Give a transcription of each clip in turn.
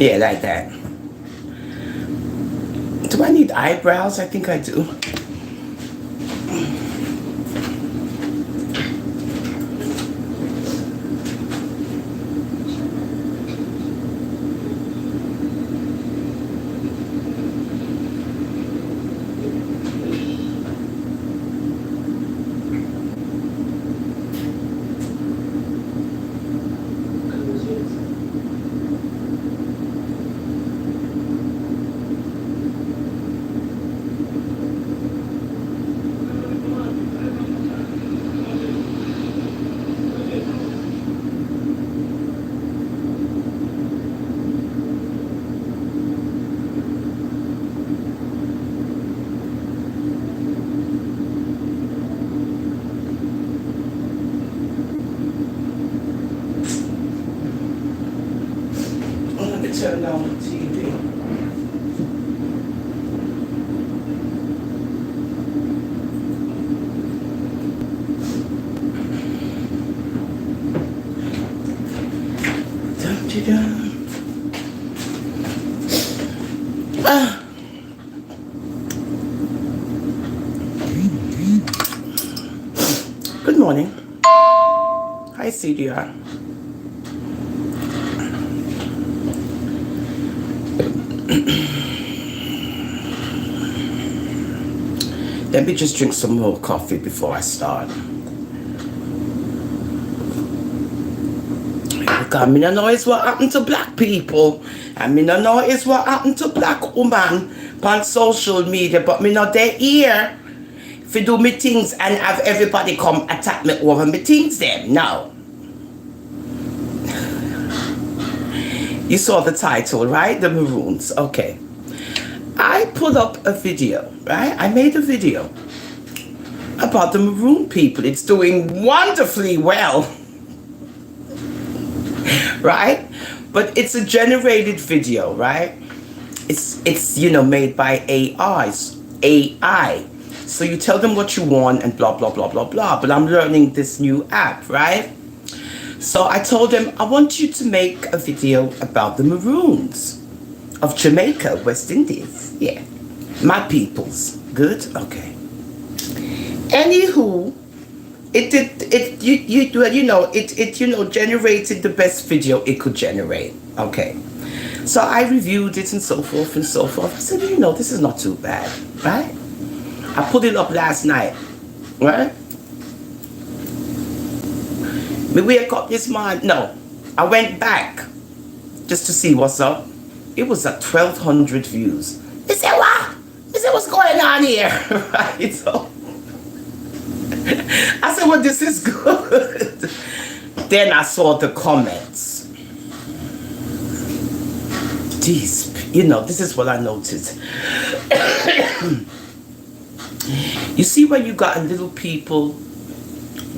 Yeah, like that. Do I need eyebrows? I think I do. Turn on the TV. Good morning. Hi, CDR. Let me just drink some more coffee before I start. Because me no know is what happened to black people. And me no know is what happened to black woman on social media. But me not there here if do me things and have everybody come attack me over me things them. No. You saw the title, right? The Maroons. Okay. I put up a video, right? I made a video about the Maroon people. It's doing wonderfully well, right? But it's a generated video, right? It's you know, made by AI. So you tell them what you want and blah, blah, blah, blah, blah. But I'm learning this new app, right? So I told them, I want you to make a video about the Maroons of Jamaica, West Indies. Yeah, my peoples. Good. Okay. Anywho, it generated the best video it could generate. Okay. So I reviewed it and so forth and so forth. I said, this is not too bad, right? I put it up last night, right? We wake up this morning. No, I went back just to see what's up. It was at 1,200 views. They said, what? They said, what's going on here? Right? So I said, well, this is good. Then I saw the comments. Jeez, this is what I noticed. You see when you got a little people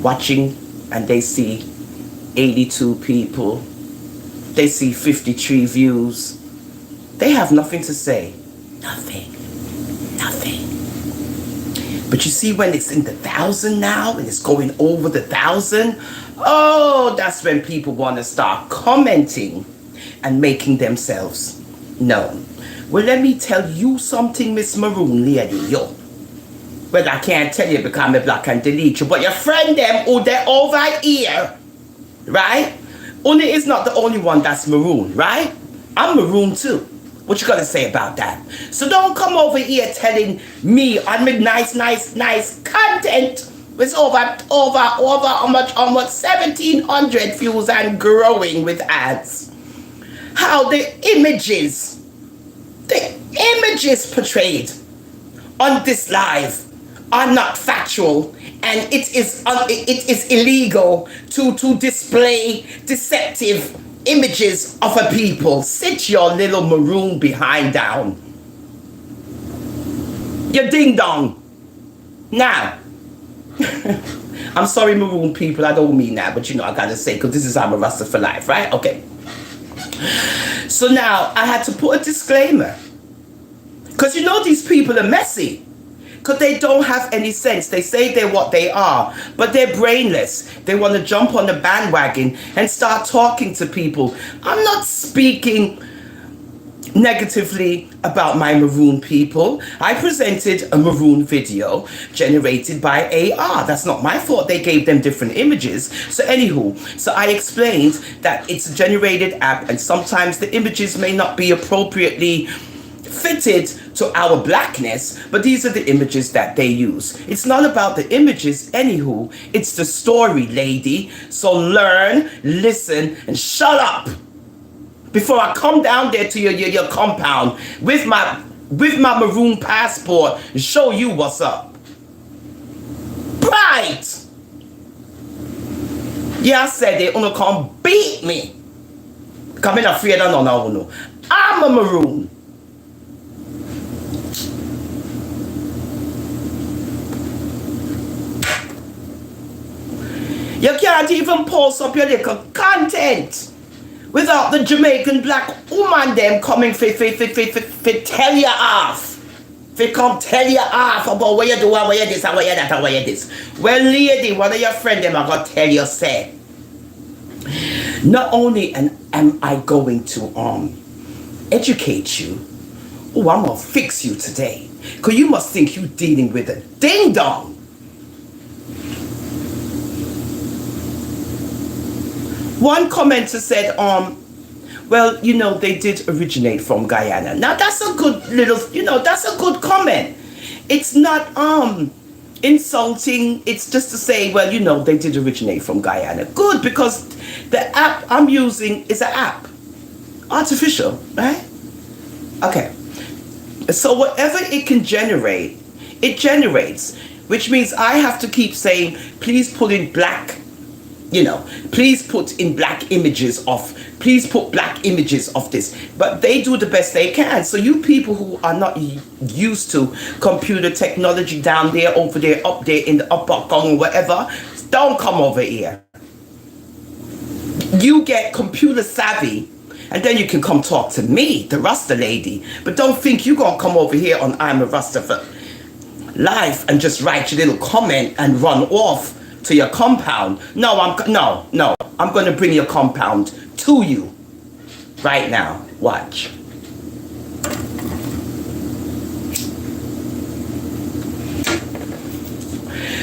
watching and they see 82 people, they see 53 views, they have nothing to say. Nothing. But you see when it's in the 1,000 now and it's going over the 1,000, oh, that's when people want to start commenting and making themselves known. Well, let me tell you something, Miss Maroon lady, yo. Well, I can't tell you because I'm a black and delete you, but your friend them who they're over here, right? Only is not the only one that's maroon, right? I'm maroon too. What you gonna say about that? So don't come over here telling me on my nice content with over how much 1,700 views and growing with ads. How the images portrayed on this live are not factual, and it is illegal to display deceptive images of a people. Sit your little maroon behind down. You ding dong. Now, I'm sorry, maroon people, I don't mean that, but I gotta say, because this is I'm a Rasta for Life, right? Okay. So now I had to put a disclaimer, because these people are messy. Because they don't have any sense. They say they're what they are, but they're brainless. They want to jump on the bandwagon and start talking to people. I'm not speaking negatively about my maroon people. I presented a maroon video generated by AR. That's not my fault. They gave them different images. So anywho, so I explained that it's a generated app and sometimes the images may not be appropriately fitted to our blackness, but these are the images that they use. It's not about the images, anywho, it's the story, lady. So learn, listen, and shut up before I come down there to your compound with my maroon passport and show you what's up. Right. Yeah, I said they wanna come beat me. Come in afraid of no. I'm a maroon. You can't even post up your little content without the Jamaican black woman them coming for tell you off. They come tell you off about what you do and what you this and what you that and what you this. Well, lady, one of your friends them are gonna tell you say. Not only am I going to educate you, oh, I'm gonna fix you today. Cause you must think you dealing with a ding dong. One commenter said, well, you know, they did originate from Guyana. Now that's a good little, that's a good comment. It's not insulting. It's just to say, well, they did originate from Guyana. Good, because the app I'm using is an app. Artificial, right? Okay. So whatever it can generate, it generates, which means I have to keep saying, please put in black, please put in black images of, please put black images of this. But they do the best they can. So you people who are not used to computer technology down there, over there, up there in the upper Kong, whatever, don't come over here. You get computer savvy, and then you can come talk to me, the Rasta lady. But don't think you're going to come over here on I'm a Rasta for Life and just write your little comment and run off to your compound. No, I'm going to bring your compound to you right now. Watch.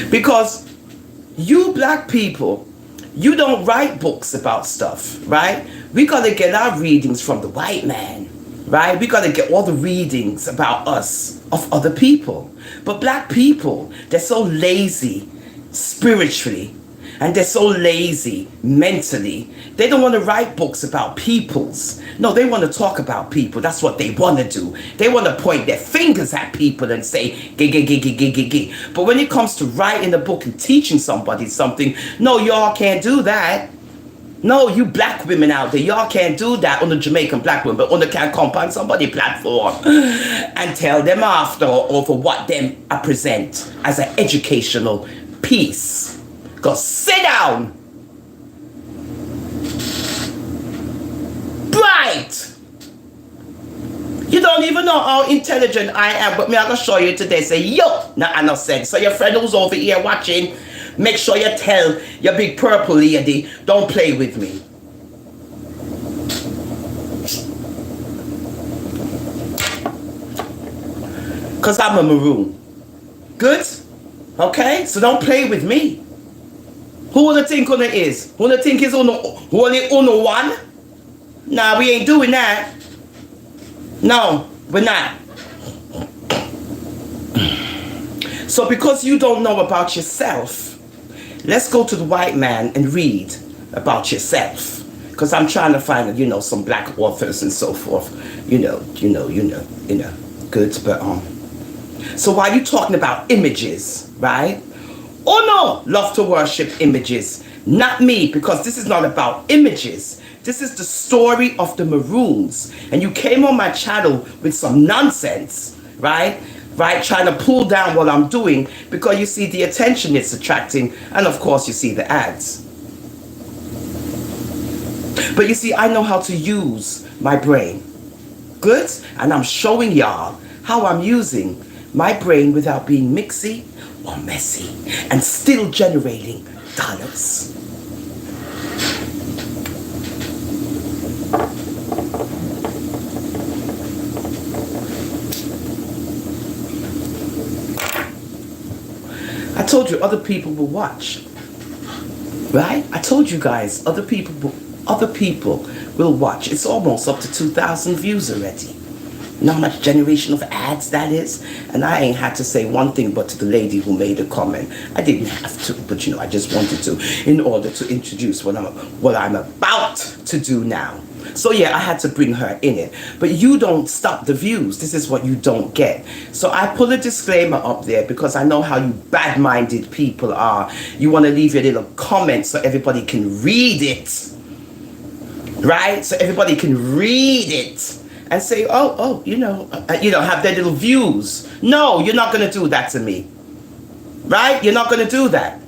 Because you black people, you don't write books about stuff, right? We got to get our readings from the white man, right? We got to get all the readings about us of other people. But black people, they're so lazy spiritually, and they're so lazy mentally. They don't want to write books about peoples. No, they want to talk about people. That's what they want to do. They want to point their fingers at people and say, gay. But when it comes to writing a book and teaching somebody something, no, y'all can't do that. No, you black women out there, y'all can't do that on the Jamaican black women, but on the can't come on somebody platform and tell them after over what them I present as an educational piece. Go sit down. Right. You don't even know how intelligent I am, but me I'm gonna show you today. Say, yo, nah, I not said. So your friend who's over here watching, make sure you tell your big purple lady, don't play with me. Cause I'm a maroon. Good? Okay? So don't play with me. Who wanna think on it is? Who wanna think is only uno one? Nah, we ain't doing that. No, we're not. So because you don't know about yourself, let's go to the white man and read about yourself. Because I'm trying to find, some black authors and so forth. Good, but so while you talking about images, right? Oh no, love to worship images. Not me, because this is not about images. This is the story of the Maroons. And you came on my channel with some nonsense, right? Trying to pull down what I'm doing, because you see the attention it's attracting, and of course you see the ads. But you see, I know how to use my brain. Good? And I'm showing y'all how I'm using my brain without being mixy or messy, and still generating dollars. told you other people will watch. Right? I told you guys other people will watch. It's almost up to 2,000 views already. You know how much generation of ads that is? And I ain't had to say one thing but to the lady who made a comment. I didn't have to, but I just wanted to in order to introduce what I'm about to do now. So yeah, I had to bring her in it. But you don't stop the views. This is what you don't get. So I put a disclaimer up there because I know how you bad-minded people are. You want to leave your little comment so everybody can read it. Right? So everybody can read it and say, have their little views. No, you're not going to do that to me. Right? You're not going to do that.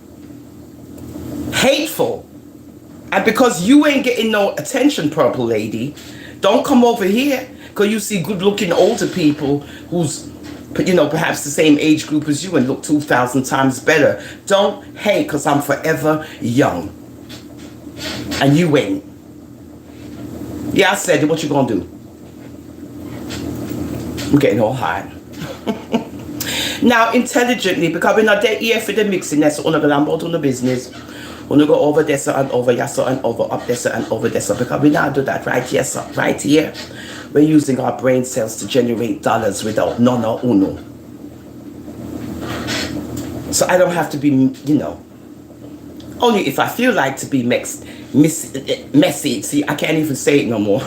Hateful. And because you ain't getting no attention, purple lady, don't come over here because you see good-looking older people who's, perhaps the same age group as you and look 2,000 times better. Don't hate because I'm forever young. And you ain't. Yeah, I said it. What you gonna do? I'm getting all hot. Now, intelligently, because we're not there here for the mixing, that's all about on the business. We're going to go over there and over yassa and over up there and over there. Because we now do that right here, sir. Right here. We're using our brain cells to generate dollars without none or uno. So I don't have to be, only if I feel like to be messy. See, I can't even say it no more.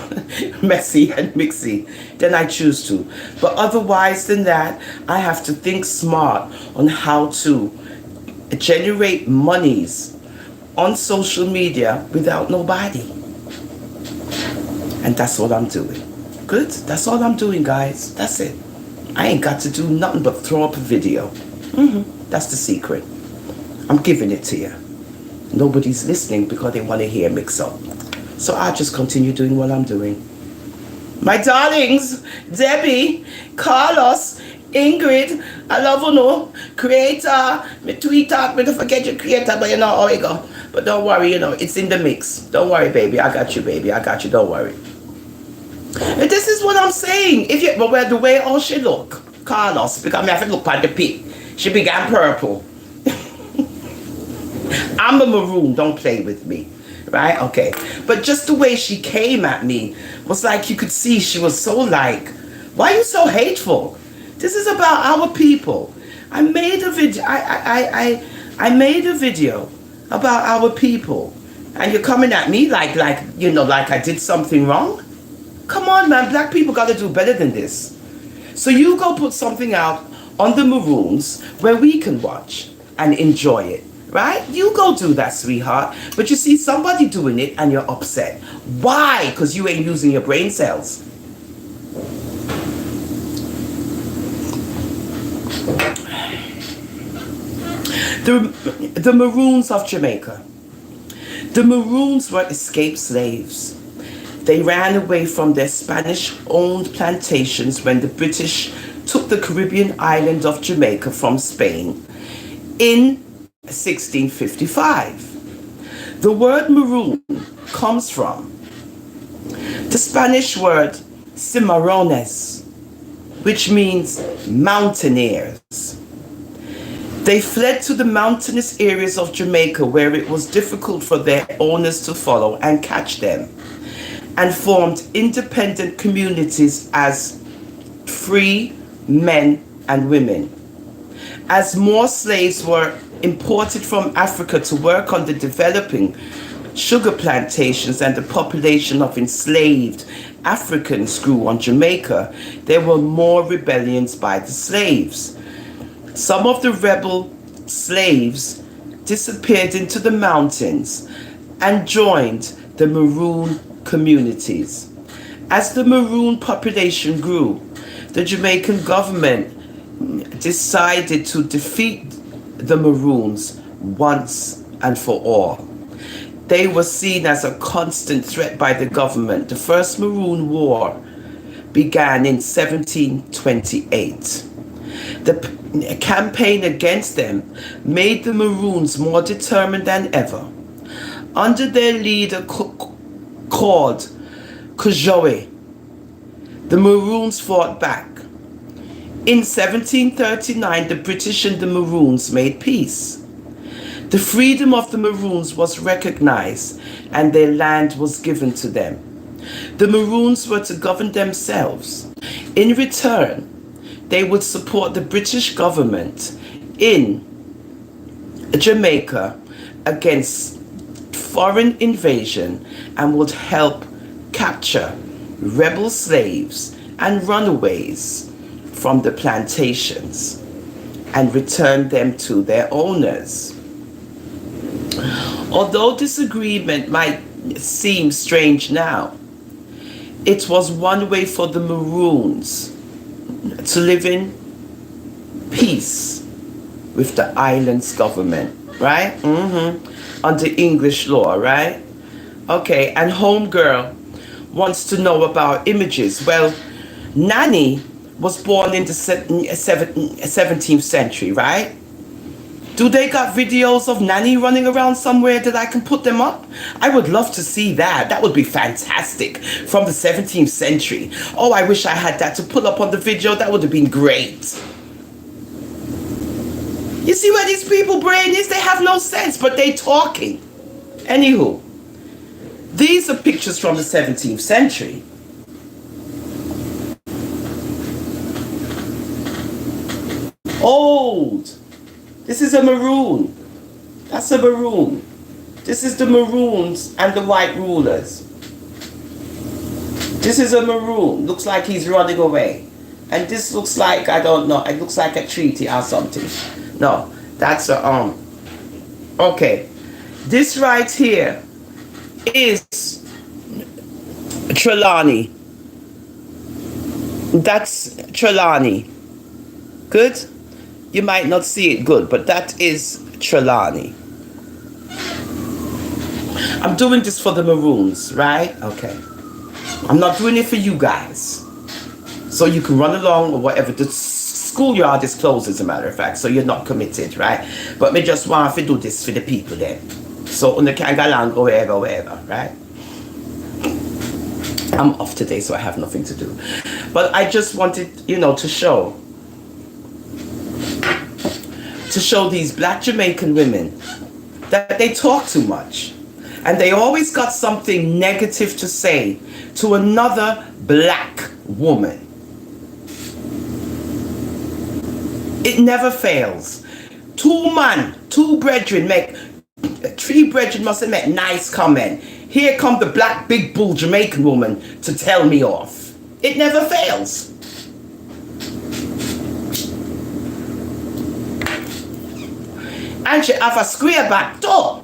Messy and mixy. Then I choose to. But otherwise than that, I have to think smart on how to generate monies on social media without nobody. And that's what I'm doing. Good? That's all I'm doing, guys. That's it. I ain't got to do nothing but throw up a video. That's the secret. I'm giving it to you. Nobody's listening because they want to hear mix up. So I'll just continue doing what I'm doing. My darlings, Debbie, Carlos, Ingrid, I love you, no. Creator, me Twitter, me don't forget your creator, but you know how it go. But don't worry, it's in the mix. Don't worry, baby. I got you, baby. I got you. Don't worry. And this is what I'm saying. But the way all she look, Carlos, because I have to look at the pic. She began purple. I'm a maroon. Don't play with me. Right? Okay. But just the way she came at me was like you could see she was so like, why are you so hateful? This is about our people. I made a video. I made a video about our people, and you're coming at me like I did something wrong. Come on, man. Black people got to do better than this. So you go put something out on the Maroons where we can watch and enjoy it, right? You go do that, sweetheart. But you see somebody doing it and you're upset. Why? Because you ain't using your brain cells. The Maroons of Jamaica. The Maroons were escaped slaves. They ran away from their Spanish-owned plantations when the British took the Caribbean island of Jamaica from Spain in 1655. The word maroon comes from the Spanish word cimarrones, which means mountaineers. They fled to the mountainous areas of Jamaica where it was difficult for their owners to follow and catch them, and formed independent communities as free men and women. As more slaves were imported from Africa to work on the developing sugar plantations and the population of enslaved Africans grew on Jamaica, there were more rebellions by the slaves. Some of the rebel slaves disappeared into the mountains and joined the Maroon communities. As the Maroon population grew, the Jamaican government decided to defeat the Maroons once and for all. They were seen as a constant threat by the government. The First Maroon War began in 1728. The campaign against them made the Maroons more determined than ever. Under their leader called Kujoe, the Maroons fought back. In 1739, the British and the Maroons made peace. The freedom of the Maroons was recognized and their land was given to them. The Maroons were to govern themselves. In return, they would support the British government in Jamaica against foreign invasion and would help capture rebel slaves and runaways from the plantations and return them to their owners. Although this agreement might seem strange now, it was one way for the Maroons to live in peace with the island's government, right? Under English law, right? Okay, and Homegirl wants to know about images. Well, Nanny was born in the 17th century, right? Do they got videos of Nanny running around somewhere that I can put them up? I would love to see that. That would be fantastic. From the 17th century. Oh, I wish I had that to put up on the video. That would have been great. You see where these people brain is? They have no sense, but they talking. Anywho, these are pictures from the 17th century. Old. This is a maroon. That's a maroon. This is the Maroons and the white rulers. This is a maroon. Looks like he's running away. And this looks like, I don't know, it looks like a treaty or something. No, that's a, okay. This right here is Trelawney. That's Trelawney. Good? You might not see it good, but that is Trelawney. I'm doing this for the Maroons, right? Okay. I'm not doing it for you guys. So you can run along or whatever. The schoolyard is closed, as a matter of fact, so you're not committed, right? But me just want to do this for the people there. So you can go along, go wherever, right? I'm off today, so I have nothing to do. But I just wanted, to show these black Jamaican women that they talk too much. And they always got something negative to say to another black woman. It never fails. Two brethren make, three brethren must have made nice comment. Here come the black big bull Jamaican woman to tell me off. It never fails. And she have a square back door.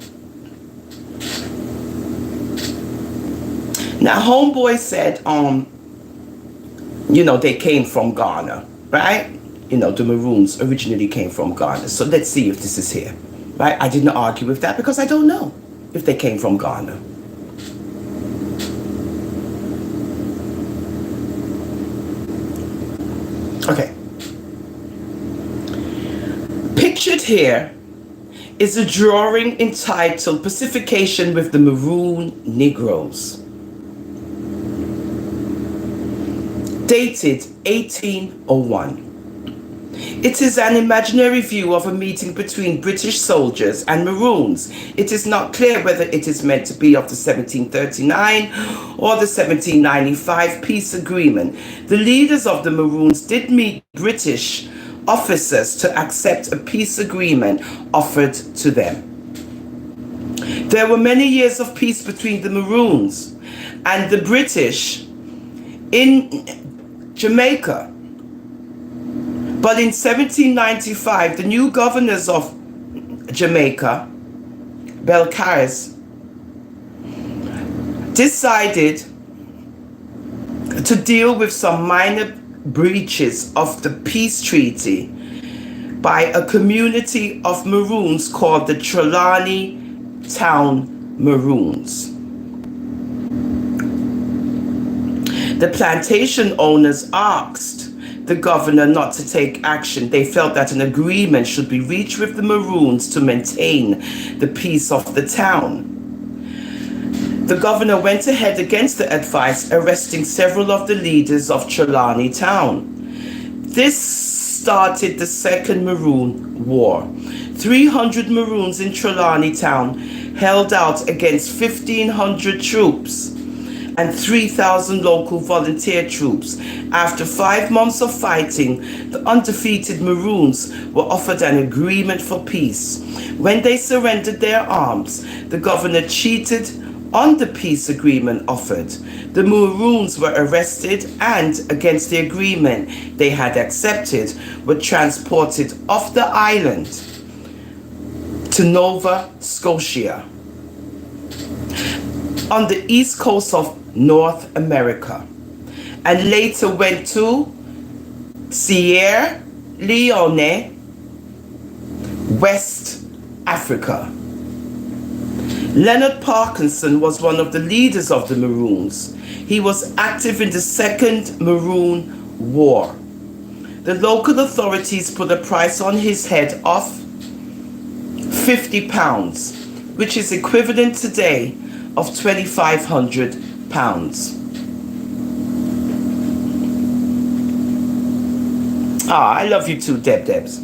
Now, homeboy said, they came from Ghana, right? The Maroons originally came from Ghana. So let's see if this is here, right? I didn't argue with that because I don't know if they came from Ghana. Okay. Pictured here is a drawing entitled Pacification with the Maroon Negroes, dated 1801. It is an imaginary view of a meeting between British soldiers and Maroons. It is not clear whether it is meant to be of the 1739 or the 1795 peace agreement. The leaders of the Maroons did meet British officers to accept a peace agreement offered to them. There were many years of peace between the Maroons and the British in Jamaica. But in 1795, the new governors of Jamaica, Belcaris, decided to deal with some minor breaches of the peace treaty by a community of Maroons called the Trelawney Town Maroons. The plantation owners asked the governor not to take action. They felt that an agreement should be reached with the Maroons to maintain the peace of the town. The governor went ahead against the advice, arresting several of the leaders of Trelawney Town. This started the Second Maroon War. 300 Maroons in Trelawney Town held out against 1,500 troops and 3,000 local volunteer troops. After 5 months of fighting, the undefeated Maroons were offered an agreement for peace. When they surrendered their arms, the governor cheated on the peace agreement offered. The Maroons were arrested and, against the agreement they had accepted, were transported off the island to Nova Scotia on the east coast of North America, and later went to Sierra Leone, West Africa. Leonard Parkinson was one of the leaders of the Maroons. He was active in the Second Maroon War. The local authorities put a price on his head of £50, which is equivalent today of £2,500. I love you too, Debs.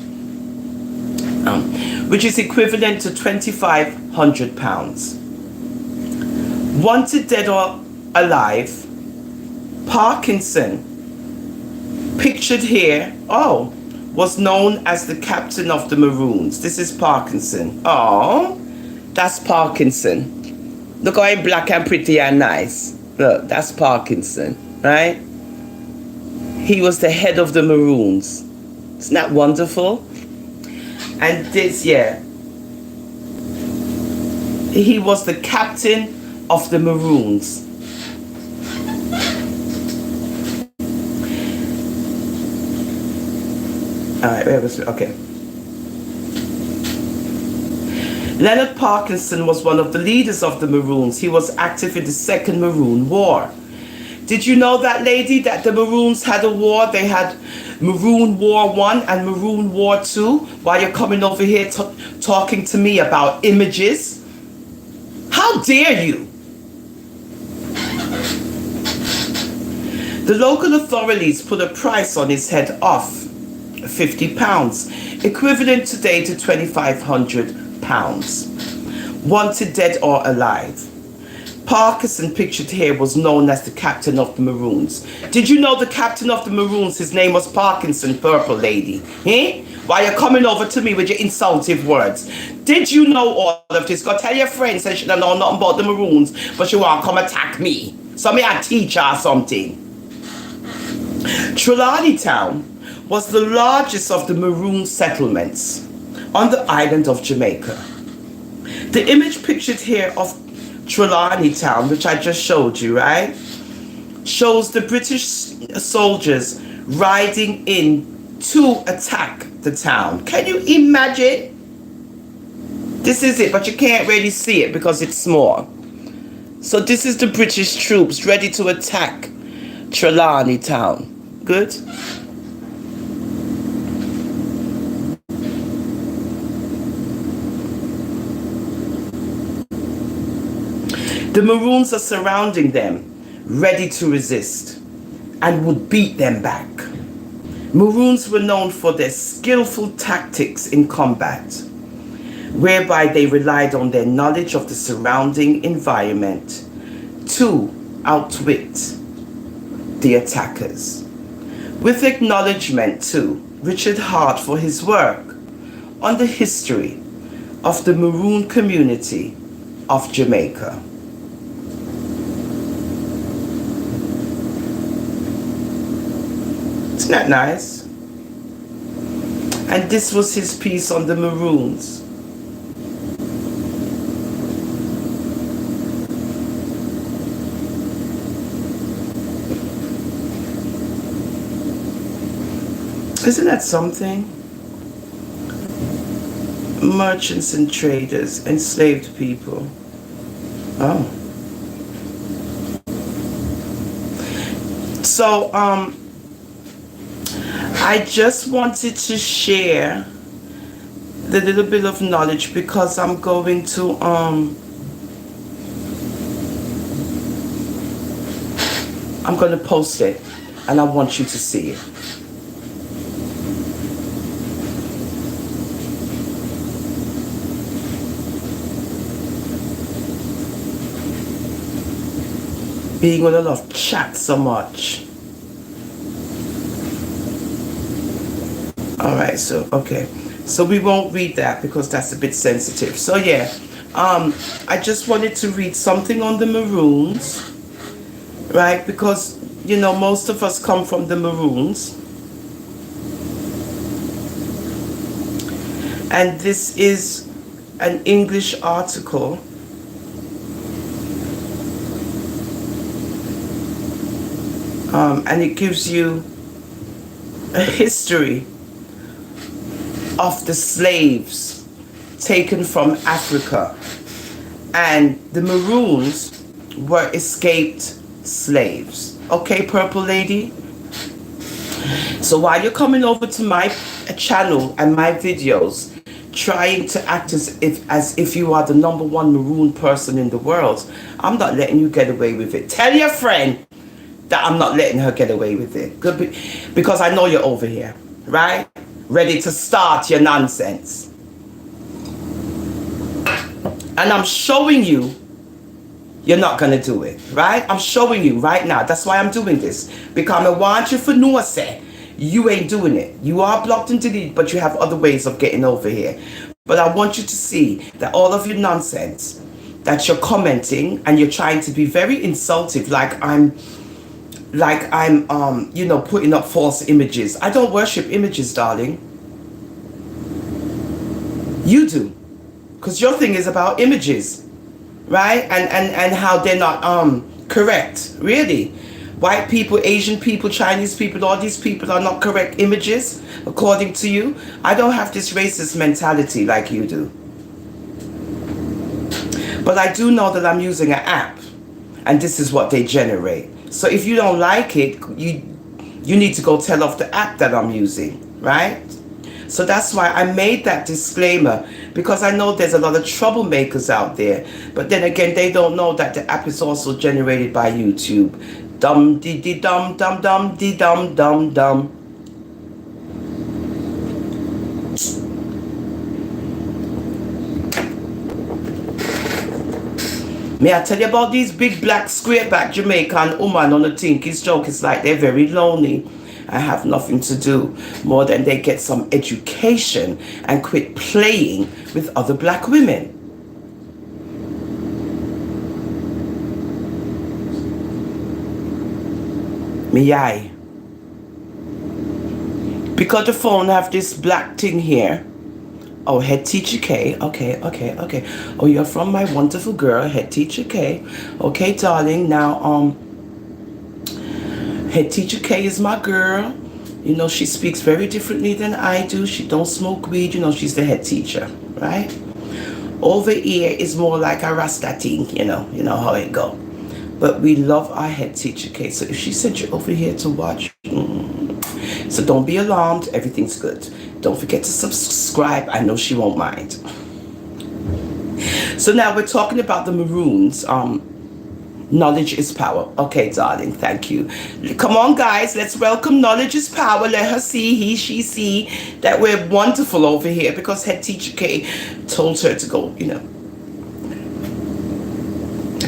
Which is equivalent to £2,500. Wanted dead or alive, Parkinson, pictured here, was known as the captain of the Maroons. This is Parkinson. Oh, that's Parkinson. Look how I'm black and pretty and nice. Look, that's Parkinson, right? He was the head of the Maroons. Isn't that wonderful? And this, he was the captain of the Maroons. All right, where was it? Okay. Leonard Parkinson was one of the leaders of the Maroons. He was active in the Second Maroon War. Did you know that, lady, that the Maroons had a war? They had Maroon War 1 and Maroon War 2, while you're coming over here talking to me about images? How dare you? The local authorities put a price on his head of £50, equivalent today to £2,500. Wanted dead or alive. Parkinson, pictured here, was known as the captain of the Maroons. Did you know the captain of the Maroons, his name was Parkinson, purple lady? Eh? Why you're coming over to me with your insultive words? Did you know all of this? Go tell your friends that she don't know nothing about the Maroons, but she want to come attack me. So me a teacher or something. Trelawney Town was the largest of the Maroon settlements on the island of Jamaica. The image pictured here of Trelawney Town, which I just showed you, right, shows the British soldiers riding in to attack the town. Can you imagine? This is it, but you can't really see it because it's small. So this is the British troops ready to attack Trelawney Town. Good? The Maroons are surrounding them, ready to resist, and would beat them back. Maroons were known for their skillful tactics in combat, whereby they relied on their knowledge of the surrounding environment to outwit the attackers. With acknowledgement to Richard Hart for his work on the history of the Maroon community of Jamaica. Isn't that nice? And this was his piece on the Maroons. Isn't that something? Merchants and traders, enslaved people. Oh. So, I just wanted to share the little bit of knowledge because I'm going to I'm going to post it and I want you to see it. Being on a lot of chat so much. All right, so okay, so we won't read that because that's a bit sensitive. So yeah, I just wanted to read something on the Maroons, right? Because you know most of us come from the Maroons, and this is an English article. And it gives you a history of the slaves taken from Africa. And the Maroons were escaped slaves. Okay, Purple Lady? So while you're coming over to my channel and my videos, trying to act as if you are the #1 Maroon person in the world, I'm not letting you get away with it. Tell your friend that I'm not letting her get away with it. Good, because I know you're over here, right? Ready to start your nonsense. And I'm showing you you're not going to do it, right? I'm showing you right now. That's why I'm doing this. Because I want you for no say you ain't doing it. You are blocked and deleted, but you have other ways of getting over here. But I want you to see that all of your nonsense that you're commenting and you're trying to be very insultive, like I'm you know, putting up false images. I don't worship images, darling. You do, because your thing is about images, right? And how they're not correct. Really, white people, Asian people, Chinese people, all these people are not correct images according to you. I don't have this racist mentality like you do, but I do know that I'm using an app, and this is what they generate. So if you don't like it, you need to go tell off the app that I'm using, right? So that's why I made that disclaimer, because I know there's a lot of troublemakers out there. But then again, they don't know that the app is also generated by YouTube. Dum dee dee dum dum dum dee dum dum dum. May I tell you about these big black square back Jamaican woman on the Tinky's joke? It's like they're very lonely. I have nothing to do more than they get some education and quit playing with other black women. Me I. Because the phone have this black thing here. Oh, Head Teacher K. Okay. Oh, you're from my wonderful girl, Head Teacher K. Okay, darling. Now, Head Teacher K is my girl. You know, she speaks very differently than I do. She don't smoke weed. You know, she's the head teacher, right? Over here is more like a Rasta thing. You know how it go. But we love our Head Teacher K. So if she sent you over here to watch, so don't be alarmed. Everything's good. Don't forget to subscribe. I know she won't mind. So now we're talking about the Maroons. Knowledge is power. Okay, darling, thank you. Come on, guys, let's welcome Knowledge is Power. Let her see, he, she see that we're wonderful over here, because Head Teacher K told her to go, you know.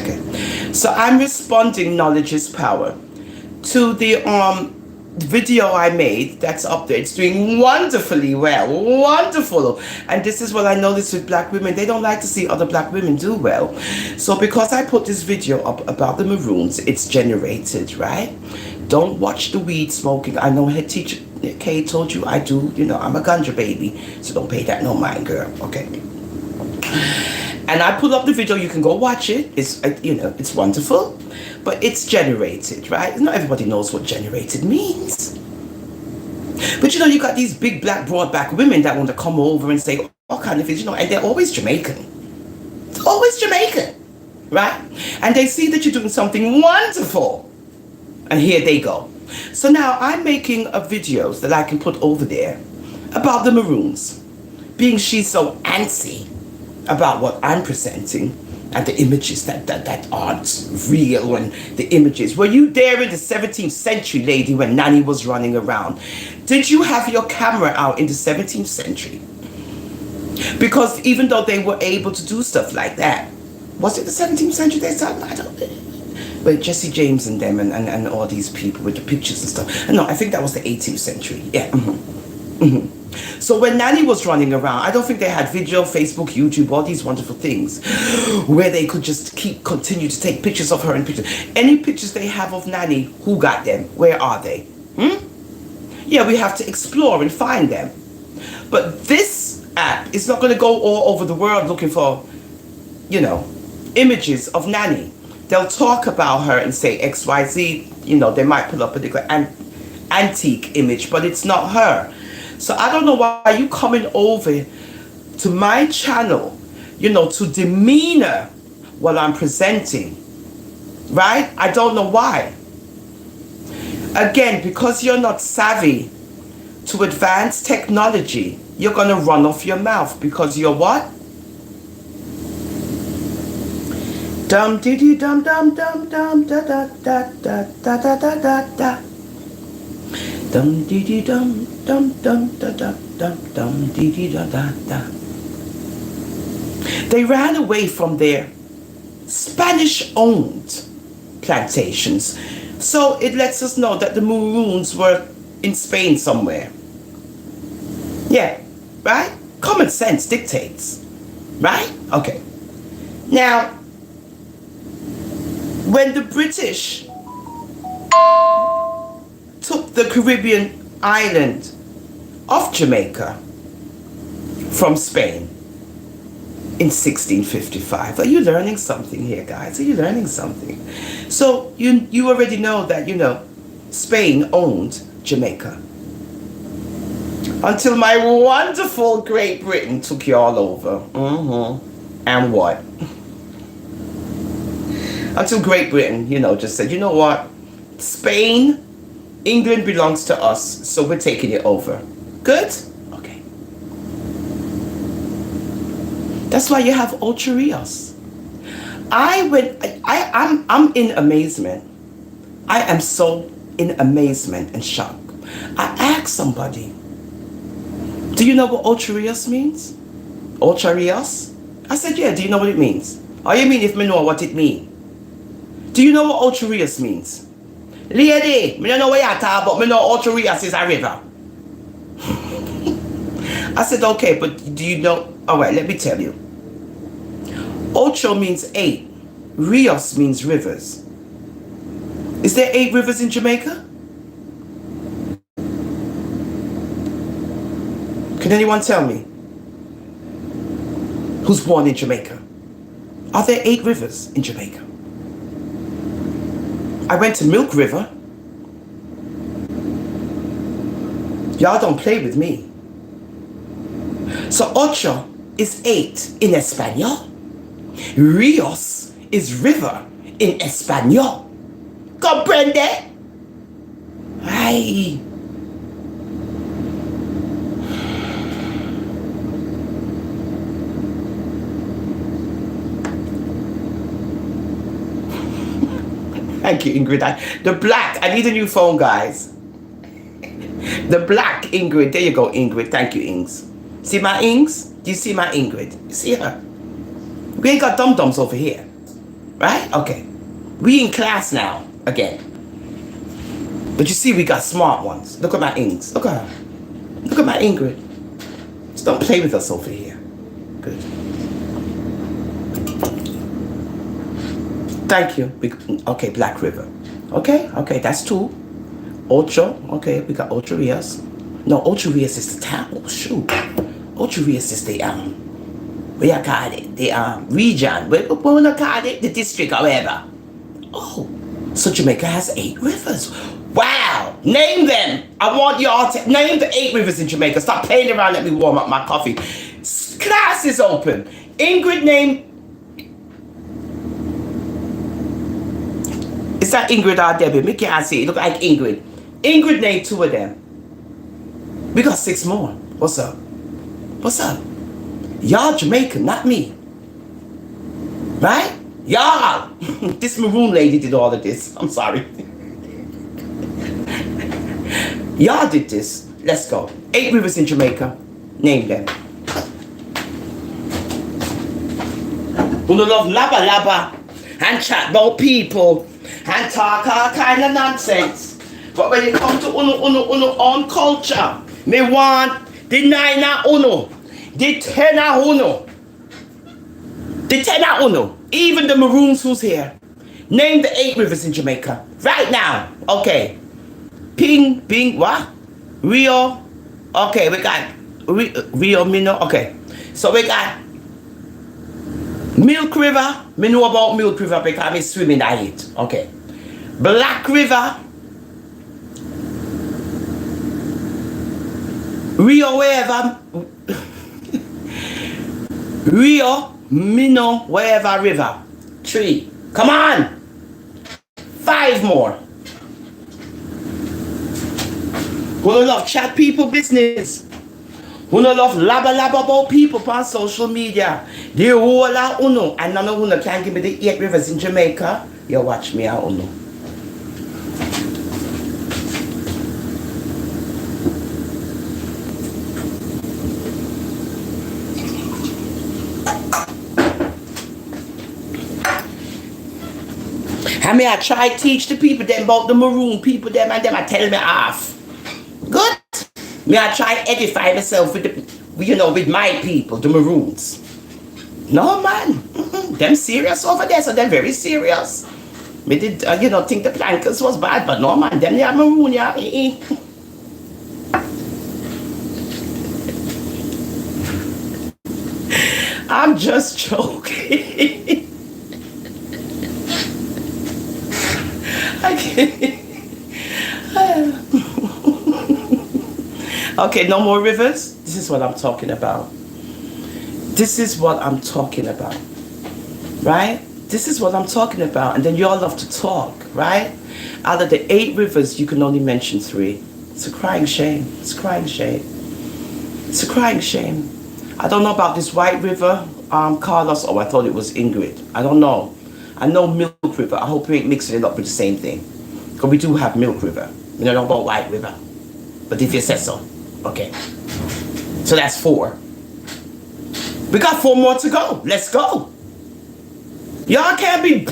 Okay, so I'm responding, Knowledge is Power, to the video I made that's up there. It's doing wonderfully well, wonderful. And this is what I noticed with black women. They don't like to see other black women do well. So because I put this video up about the Maroons, it's generated, right? Don't watch the weed smoking. I know Head Teacher K told you I do, you know, I'm a ganja baby, so don't pay that no mind, girl. Okay. And I pull up the video. You can go watch it. It's, you know, it's wonderful. But it's generated, right? Not everybody knows what generated means. But you know, you got these big black broad back women that want to come over and say all kind of things, you know, and they're always Jamaican. It's always Jamaican, right? And they see that you're doing something wonderful. And here they go. So now I'm making a videos that I can put over there about the Maroons. Being she's so antsy about what I'm presenting. And the images that aren't real, and the images. Were you there in the 17th century, lady, when Nanny was running around? Did you have your camera out in the 17th century? Because even though they were able to do stuff like that, was it the 17th century they started? I don't know. But Jesse James and them and all these people with the pictures and stuff. No, I think that was the 18th century. Yeah. So when Nanny was running around, I don't think they had video, Facebook, YouTube, all these wonderful things where they could just continue to take pictures of her and pictures. Any pictures they have of Nanny, who got them? Where are they? Yeah, we have to explore and find them. But this app is not going to go all over the world looking for, images of Nanny. They'll talk about her and say XYZ, they might pull up a particular antique image, but it's not her. So I don't know why you coming over to my channel, to demeanor what I'm presenting, right? I don't know why. Again, because you're not savvy to advanced technology, you're going to run off your mouth because you're what? Dum diddy dum dum dum dum da da da da da da da da da. Dum diddy dum dum dum da da dum dum diddy da da da. They ran away from their Spanish-owned plantations, so it lets us know that the maroons were in Spain somewhere. Yeah, right? Common sense dictates, right? Okay. Now, when the British took the Caribbean island of Jamaica from Spain in 1655. Are you learning something here, guys? Are you learning something? So you already know that, Spain owned Jamaica. Until my wonderful Great Britain took you all over. And what? Until Great Britain, just said, you know what? Spain, England belongs to us, so we're taking it over. Good? Okay. That's why you have Ocho Rios. I'm in amazement. I am so in amazement and shock. I asked somebody, do you know what Ocho Rios means? Ocho Rios? I said, yeah, do you know what it means? Oh, you mean if me know what it means? Do you know what Ocho Rios means? Lady, me don't know what you're talking about. Me know Ocho Rios is a river. I said, okay, but do you know? All right, let me tell you. Ocho means 8. Rios means rivers. Is there 8 rivers in Jamaica? Can anyone tell me? Who's born in Jamaica? Are there 8 rivers in Jamaica? I went to Milk River. Y'all don't play with me. So ocho is 8 in Espanol. Rios is river in Espanol. Comprende? Ay. Thank you, Ingrid. The black, I need a new phone, guys. The black Ingrid. There you go, Ingrid. Thank you, Ings. See my Ings? Do you see my Ingrid? You see her? We ain't got dum-dums over here. Right? Okay. We in class now, again. But you see, we got smart ones. Look at my Ings. Look at her. Look at my Ingrid. Just don't play with us over here. Good. Thank you. Okay, Black River. Okay, that's 2. Ocho. Okay, we got Ocho Rios. No, Ocho Rios is the town. Oh, shoot. Ocho Rios is the, what you call it? The, region. What you call it? The district, however. Oh, so Jamaica has 8 rivers. Wow. Name them. I want y'all to name the 8 rivers in Jamaica. Stop playing around. Let me warm up my coffee. Class is open. Ingrid, name. Is that Ingrid or Debbie? Me can't see it. Look like Ingrid. Ingrid named 2 of them. We got 6 more. What's up? What's up? Y'all Jamaican, not me. Right? Y'all. This maroon lady did all of this. I'm sorry. Y'all did this. Let's go. 8 rivers in Jamaica. Name them. Who love laba laba and chat about people and talk all kind of nonsense. But when it comes to uno own culture, me want the 9 uno, the 10 uno, the 10 uno, even the Maroons who's here. Name the 8 rivers in Jamaica right now. Okay. Ping, Bing, what? Rio. Okay, we got Rio Mino. Okay. So we got Milk River. Me know about Milk River because I swim in it. Okay. Black River. Rio wherever. Rio, Mino, wherever river. 3. Come on. 5 more. Who don't love chat people business? Who don't love laba about people on social media? The whole of uno. And none of uno can give me the 8 rivers in Jamaica. You watch me out uno. I mean, I try to teach the people them about the maroon people them and them I tell me off. Good. Me I try to edify myself with the, you know, with my people, the maroons. No man, them serious over there, so they're very serious. Me did, you know, think the plankers was bad, but no man, them they are maroon, yeah. I'm just joking. Okay, no more rivers. This is what I'm talking about. This is what I'm talking about. Right? This is what I'm talking about. And then you all love to talk, right? Out of the 8 rivers, you can only mention 3. It's a crying shame. It's a crying shame. It's a crying shame. I don't know about this White River, Carlos. Oh, I thought it was Ingrid. I don't know. I know Milk River. I hope we ain't mixing it up with the same thing. Because we do have Milk River. We don't know about White River. But if you say so. Okay. So that's 4. We got 4 more to go. Let's go. Y'all can't be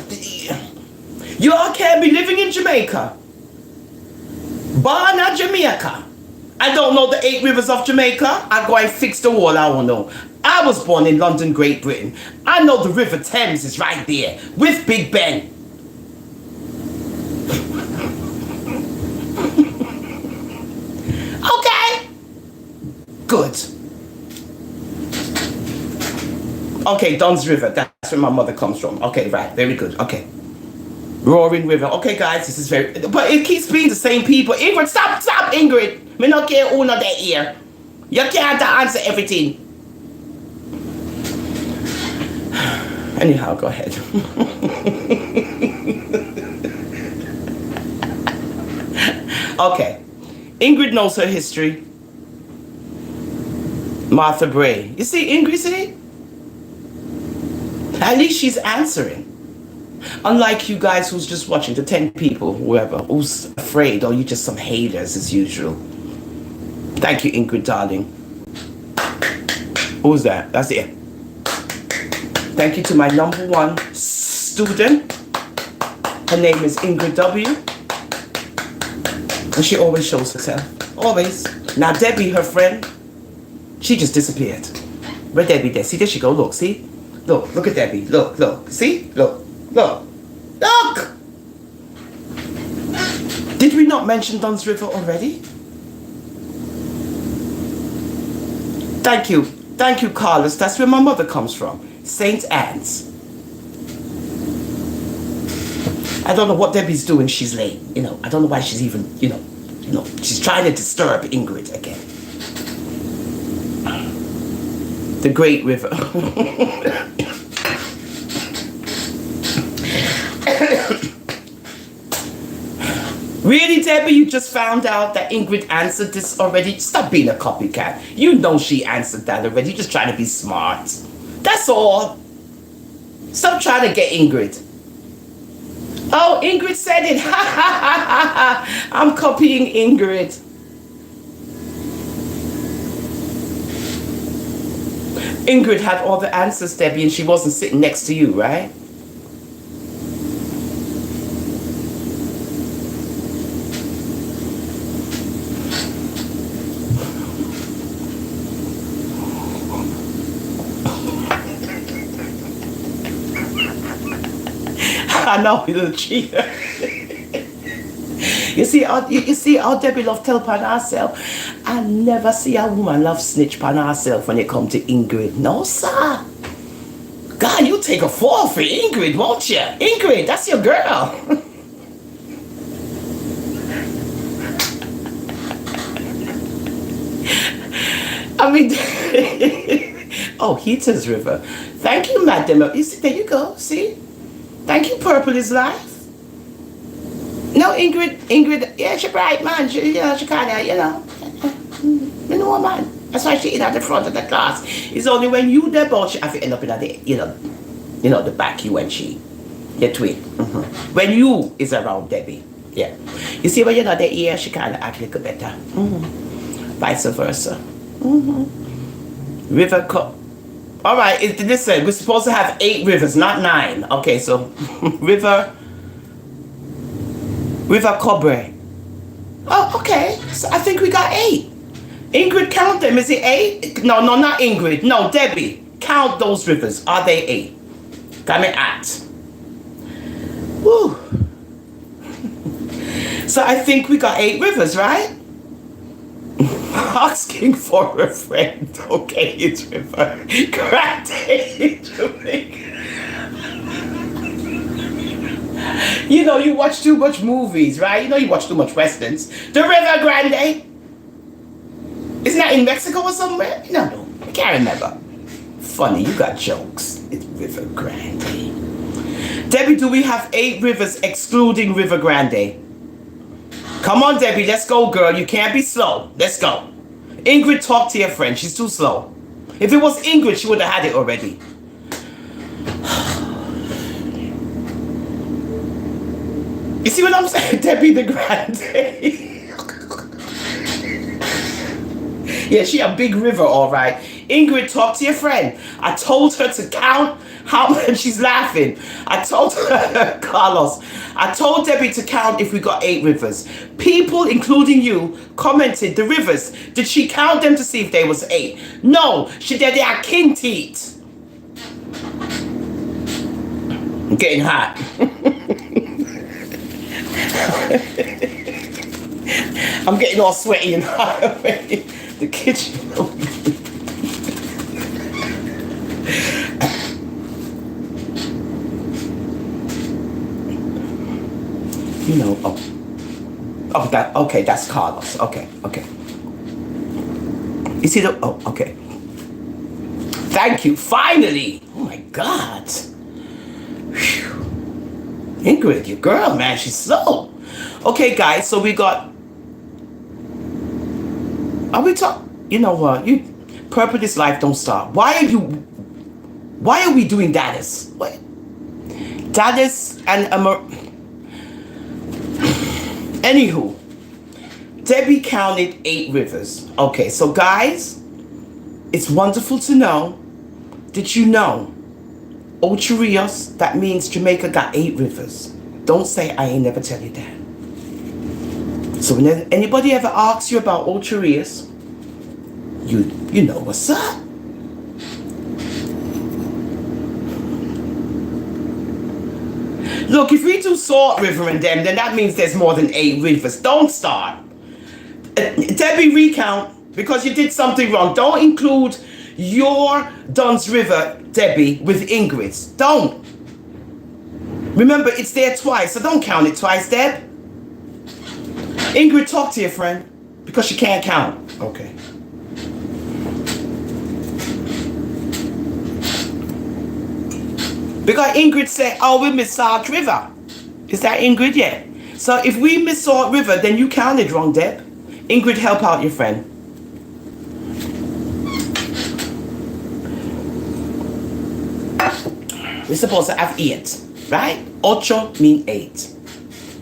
living in Jamaica. Born at Jamaica. I don't know the 8 rivers of Jamaica. I go and fix the wall. I don't know. I was born in London, Great Britain. I know the River Thames is right there with Big Ben. Okay. Good. Okay, Don's River. That's where my mother comes from. Okay, right. Very good. Okay. Roaring River. Okay, guys, this is very... But it keeps being the same people. Ingrid, stop, Ingrid. Me not care who not there here. You can't answer everything. Anyhow, go ahead. Okay. Ingrid knows her history. Martha Bray. You see, Ingrid, see? At least she's answering. Unlike you guys who's just watching, the 10 people, whoever, who's afraid, or you just some haters as usual. Thank you, Ingrid, darling. Who's that? That's it. Thank you to my #1 student. Her name is Ingrid W. And she always shows herself. Always. Now, Debbie, her friend, she just disappeared. Where Debbie there? See, there she go. Look, see? Look at Debbie. Look. See? Look. Did we not mention Don's River already? Thank you, Carlos. That's where my mother comes from. St. Anne's. I don't know what Debbie's doing. She's late. You know, I don't know why she's even, you know, she's trying to disturb Ingrid again. The Great River. Really, Debbie, you just found out that Ingrid answered this already? Stop being a copycat. You know she answered that already. You're just trying to be smart. That's all. Stop trying to get Ingrid. Oh, Ingrid said it. Ha ha ha ha ha. I'm copying Ingrid. Ingrid had all the answers, Debbie, and she wasn't sitting next to you, right? I know, little cheater. You see how Debbie love tell upon herself. I never see a woman love snitch upon herself when it come to Ingrid. No, sir. God, you take a fall for Ingrid, won't you? Ingrid, that's your girl. I mean, oh, Heater's River. Thank you, madam. You see, there you go. See? Thank you, Purple is Life. No, Ingrid, yeah, she bright, man. She kind of, you know, man. That's why she in at the front of the class. It's only when you the boss, she have to end up in the, the back, you and she. The twin. Mm-hmm. When you is around Debbie. Yeah. You see, when you're not the ear, she kind of act a little better. Mm-hmm. Vice versa. Mm-hmm. River Cup. All right, listen, we're supposed to have 8 rivers, not 9. Okay, so River Cobre. Oh, okay. So I think we got 8. Ingrid, count them. Is it 8? No, not Ingrid. No, Debbie. Count those rivers. Are they 8? Come at. Woo. So I think we got 8 rivers, right? Asking for a friend. Okay, it's River Grande, Jamaica. You watch too much movies, right? You watch too much westerns. The River Grande. Isn't that in Mexico or somewhere? No, I can't remember. Funny, you got jokes. It's River Grande. Debbie, do we have 8 rivers excluding River Grande? Come on, Debbie, let's go, girl. You can't be slow. Let's go. Ingrid, talk to your friend. She's too slow. If it was Ingrid, she would have had it already. You see what I'm saying? Debbie the Grande. Yeah, she a big river, all right. Ingrid, talk to your friend. I told her to count how much. She's laughing. I told her, Carlos, I told Debbie to count if we got 8 rivers. People, including you, commented the rivers. Did she count them to see if there was 8? No, she did. They are king teeth. I'm getting hot. I'm getting all sweaty and hot already. The kitchen. Okay, that's Carlos. Okay. You see okay. Thank you, finally. Oh my God. Whew. Ingrid, your girl, man, she's slow. Okay, guys, so we got. Are we talking? You know what? Purple is Life, don't stop. Why are we doing Dallas? What? Dallas and Anywho, Debbie counted 8 rivers. Okay, so guys, it's wonderful to know. Did you know? Ocho Rios, that means Jamaica got 8 rivers. Don't say I ain't never tell you that. So when anybody ever asks you about Ocho Rios, you know what's up. Look, if we do Salt River and them, then that means there's more than 8 rivers. Don't start. Debbie, recount, because you did something wrong. Don't include your Dunn's River, Debbie, with Ingrid's. Don't. Remember, it's there twice, so don't count it twice, Deb. Ingrid, talk to your friend, because she can't count. Okay. Because Ingrid said, oh, we miss Salt River. Is that Ingrid? Yeah. So if we miss Salt River, then you counted wrong, Deb. Ingrid, help out your friend. We're supposed to have 8, right? Ocho mean 8.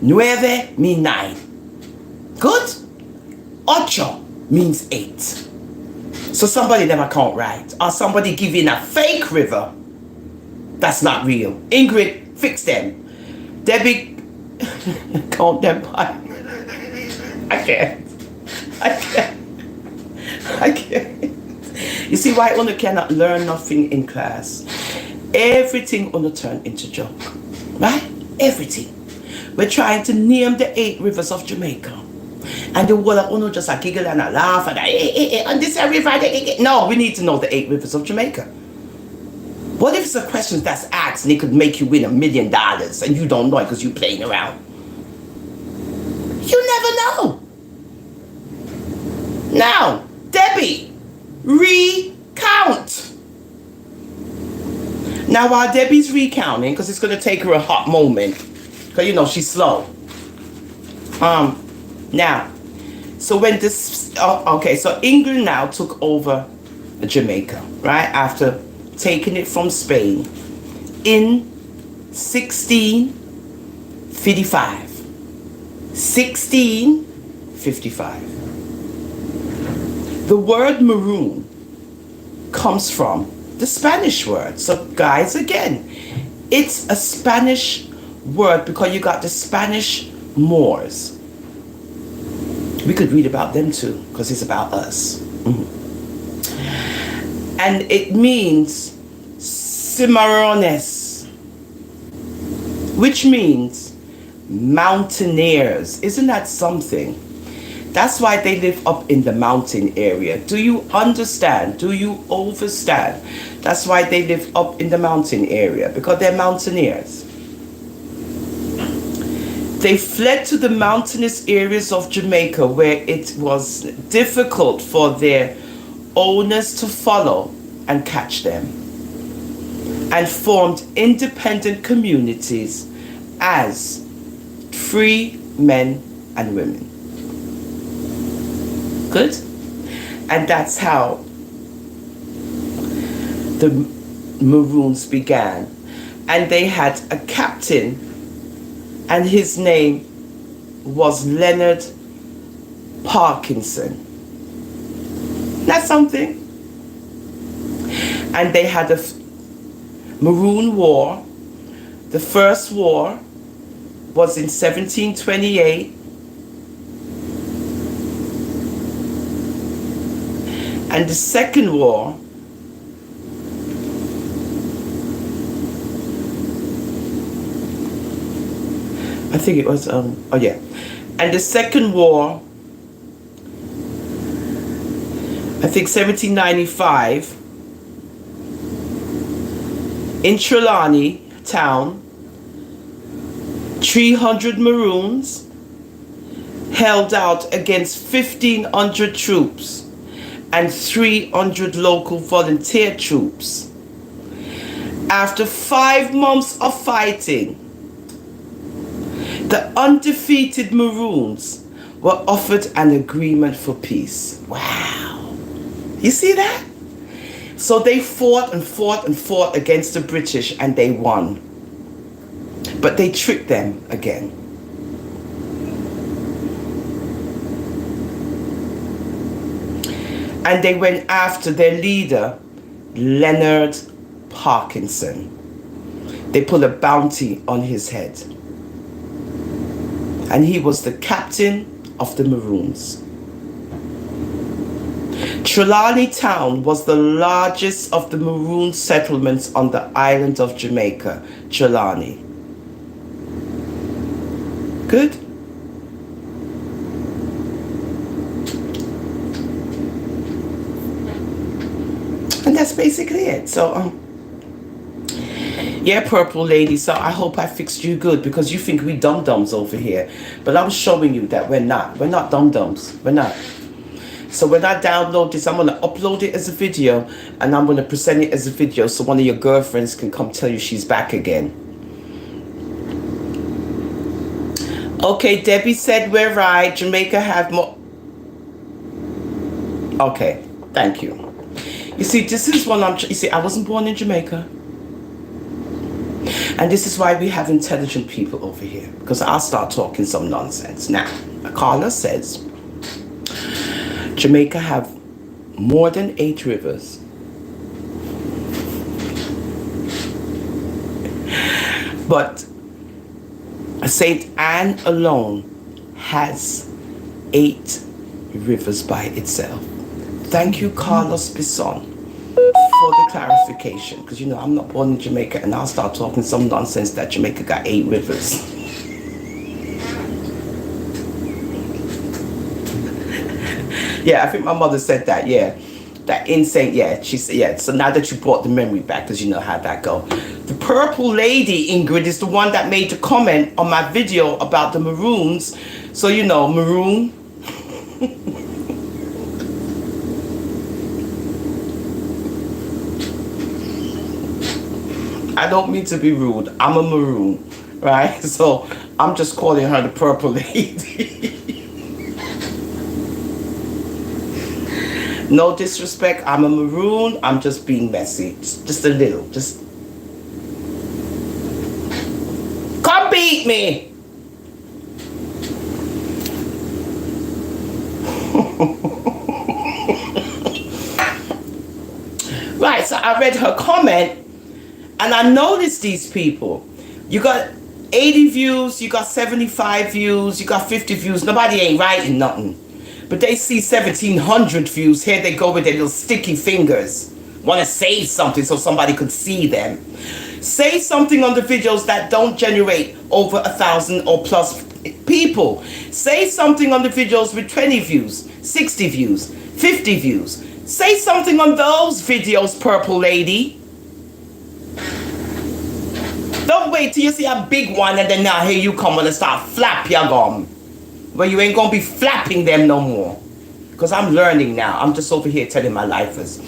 Nueve mean 9. Good? Ocho means 8. So somebody never count right. Or somebody giving a fake river. That's not real. Ingrid, fix them. Debbie, count them by. I can't. You see why Una cannot learn nothing in class? Everything Una turn into joke. Right? Everything. We're trying to name the 8 rivers of Jamaica. And the world of Uno just a giggle and a laugh and and this river. No, we need to know the 8 rivers of Jamaica. What if it's a question that's asked and it could make you win $1 million and you don't know it because you're playing around? You never know. Now, Debbie, recount. Now, while Debbie's recounting, because it's going to take her a hot moment, because you know she's slow. Now, so when this, okay, so England now took over Jamaica, right, after taking it from Spain in 1655. 1655. The word maroon comes from the Spanish word. So guys, again, it's a Spanish word because you got the Spanish Moors. We could read about them too because it's about us. And it means cimarrones, which means mountaineers. Isn't that something? That's why they live up in the mountain area. Do you understand? Do you understand? That's why they live up in the mountain area, because they're mountaineers. They fled to the mountainous areas of Jamaica where it was difficult for their owners to follow and catch them, and formed independent communities as free men and women. Good? And that's how the Maroons began. And they had a captain, and his name was Leonard Parkinson. That's something. And they had a Maroon War. The first war was in 1728. And the second war I think it was and the second war, I think 1795, in Trelawney town, 300 Maroons held out against 1,500 troops and 300 local volunteer troops. After 5 months of fighting, the undefeated Maroons were offered an agreement for peace. Wow. You see that? So they fought and fought and fought against the British, and they won. But they tricked them again. And they went after their leader, Leonard Parkinson. They put a bounty on his head. And he was the captain of the Maroons. Trelawney town was the largest of the Maroon settlements on the island of Jamaica, Trelawney. Good? And that's basically it. So, yeah, purple lady, so I hope I fixed you good, because you think we dum-dums over here. But I'm showing you that we're not. We're not dum-dums. We're not. So when I download this, I'm going to upload it as a video, and I'm going to present it as a video so one of your girlfriends can come tell you she's back again. Okay, Debbie said we're right. Jamaica have more. Okay, thank you. You see, this is what you see, I wasn't born in Jamaica. And this is why we have intelligent people over here, because I'll start talking some nonsense. Now, Carla says, Jamaica have more than 8 rivers. But St. Anne alone has 8 rivers by itself. Thank you, Carlos Bisson. for the clarification, because you know I'm not born in Jamaica, and I'll start talking some nonsense that Jamaica got 8 rivers. Yeah, I think my mother said that. Yeah, that insane. Yeah, she said. Yeah. So now that you brought the memory back, because you know how that go. The purple lady, Ingrid, is the one that made the comment on my video about the maroons. So you know, maroon. I don't mean to be rude. I'm a maroon, right? So I'm just calling her the purple lady. No disrespect. I'm a maroon. I'm just being messy. Just a little. Just come beat me. Right. So I read her comment. And I noticed these people. You got 80 views, you got 75 views, you got 50 views. Nobody ain't writing nothing. But they see 1,700 views. Here they go with their little sticky fingers. Want to say something so somebody could see them. Say something on the videos that don't generate over 1,000 or plus people. Say something on the videos with 20 views, 60 views, 50 views. Say something on those videos, purple lady. Don't wait till you see a big one and then now here you come and start flap your gum. Well, you ain't gonna be flapping them no more. Because I'm learning now. I'm just over here telling my lifers.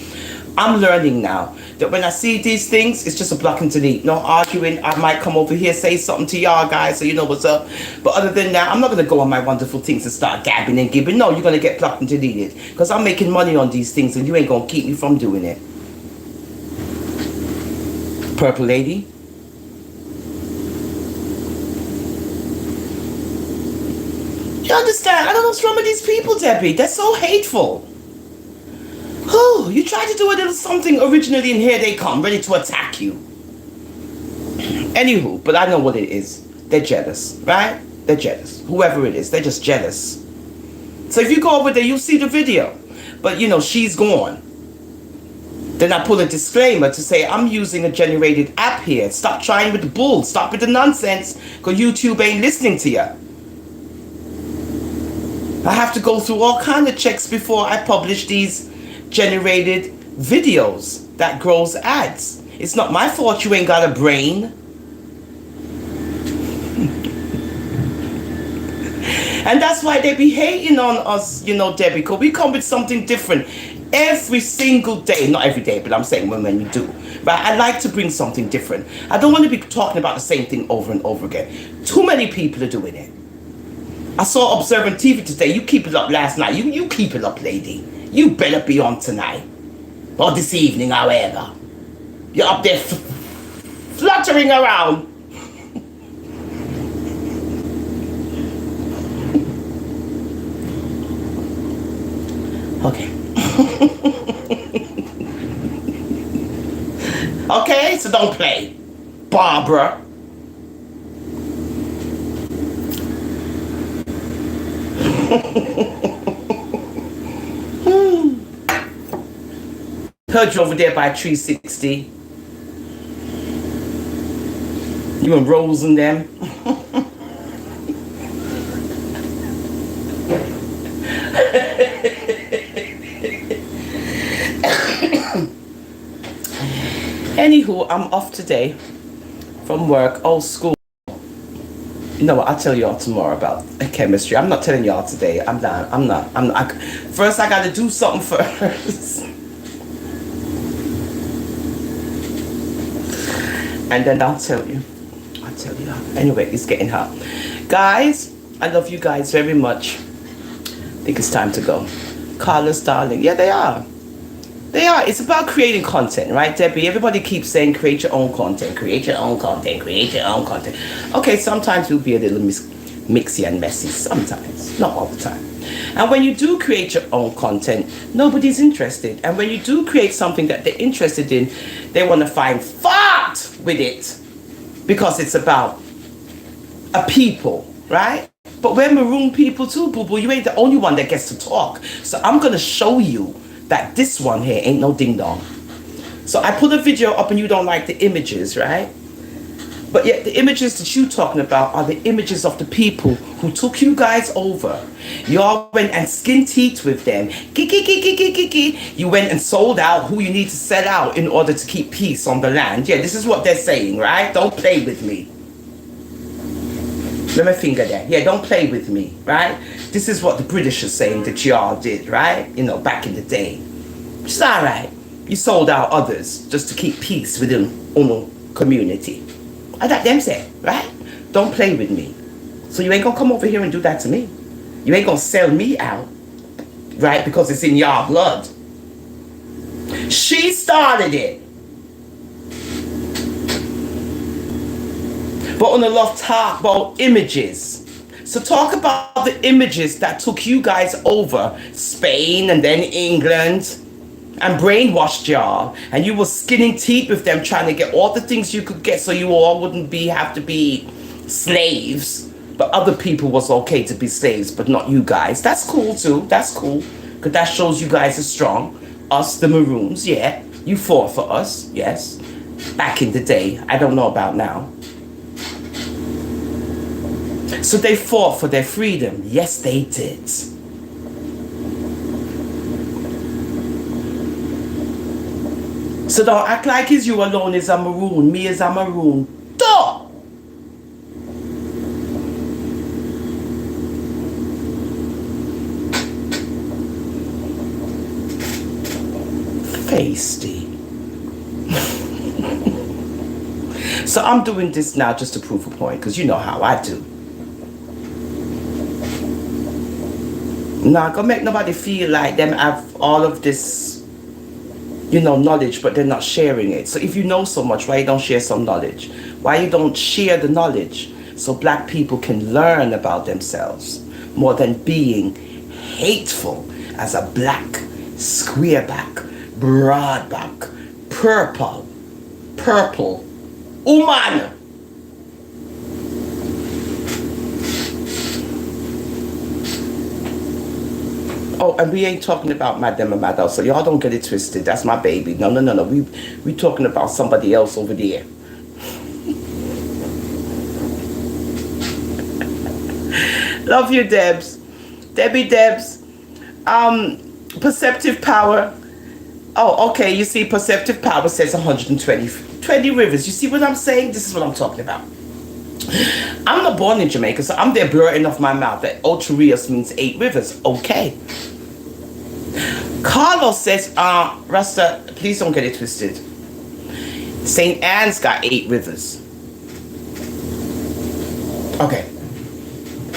I'm learning now that when I see these things, it's just a block and delete. No arguing. I might come over here, say something to y'all guys so you know what's up. But other than that, I'm not gonna go on my wonderful things and start gabbing and gibbing. No, you're gonna get blocked and deleted. Because I'm making money on these things and you ain't gonna keep me from doing it. Purple lady. You understand? I don't know what's wrong with these people, Debbie. They're so hateful. Oh, you try to do a little something originally and here they come, ready to attack you. Anywho, but I know what it is. They're jealous, right? They're jealous. Whoever it is, they're just jealous. So if you go over there, you'll see the video. But, you know, she's gone. Then I pull a disclaimer to say, I'm using a generated app here. Stop trying with the bull. Stop with the nonsense, because YouTube ain't listening to you. I have to go through all kind of checks before I publish these generated videos that grows ads. It's not my fault you ain't got a brain. And that's why they be hating on us, you know, Debbie, because we come with something different every single day. Not every day, but I'm saying when we do. Right? I like to bring something different. I don't want to be talking about the same thing over and over again. Too many people are doing it. I saw Observant TV today. You keep it up last night. You keep it up, lady. You better be on tonight. Or this evening, however. You're up there fluttering around. Okay. Okay, so don't play. Barbara. Heard you over there by 360. You and Rose and them. Anywho, I'm off today from work. Old school. You know what? I'll tell y'all tomorrow about chemistry. I'm not telling y'all today. I'm not. First, I got to do something first. And then I'll tell you. Anyway, it's getting hot. Guys, I love you guys very much. I think it's time to go. Carlos, darling. Yeah, they are. They are. It's about creating content, right, Debbie? Everybody keeps saying create your own content, create your own content, create your own content. Okay, sometimes we'll be a little mixy and messy. Sometimes. Not all the time. And when you do create your own content, nobody's interested. And when you do create something that they're interested in, they want to find fault with it. Because it's about a people, right? But we're maroon people too, boo-boo. You ain't the only one that gets to talk. So I'm going to show you that this one here ain't no ding-dong. So I put a video up and you don't like the images, right? But yet the images that you're talking about are the images of the people who took you guys over. Y'all went and skin teeth with them. You went and sold out who you need to sell out in order to keep peace on the land. Yeah, this is what they're saying, right? Don't play with me. Let me finger there. Yeah, don't play with me, right? This is what the British are saying that y'all did, right? You know, back in the day. Which is all right. You sold out others just to keep peace within Uno community. I got them say, right? Don't play with me. So you ain't gonna come over here and do that to me. You ain't gonna sell me out, right? Because it's in your blood. She started it. But on the love talk about images. So talk about the images that took you guys over Spain and then England and brainwashed y'all, and you were skinning teeth with them trying to get all the things you could get so you all wouldn't have to be slaves, but other people was okay to be slaves, but not you guys. That's cool too. That's cool, because that shows you guys are strong. Us, the Maroons, yeah, you fought for us, yes, back in the day. I don't know about now. So they fought for their freedom. Yes, they did. So don't act like it's you alone is a maroon, me is a maroon. Duh! Feisty. So I'm doing this now just to prove a point, because you know how I do. Not gonna make nobody feel like them have all of this, you know, knowledge, but they're not sharing it. So if you know so much, why you don't share some knowledge? Why you don't share the knowledge so black people can learn about themselves more than being hateful as a black, squareback, broadback, purple, woman. Oh, and we ain't talking about Madam and Madam, so y'all don't get it twisted. That's my baby. No. We talking about somebody else over there. Love you, Debs. Debs. Perceptive power. Oh, okay. You see, perceptive power says 120 rivers. You see what I'm saying? This is what I'm talking about. I'm not born in Jamaica, so I'm there blurting off my mouth that Ocho Rios means 8 rivers. Okay. Carlos says, Rasta, please don't get it twisted. St. Anne's got 8 rivers. Okay.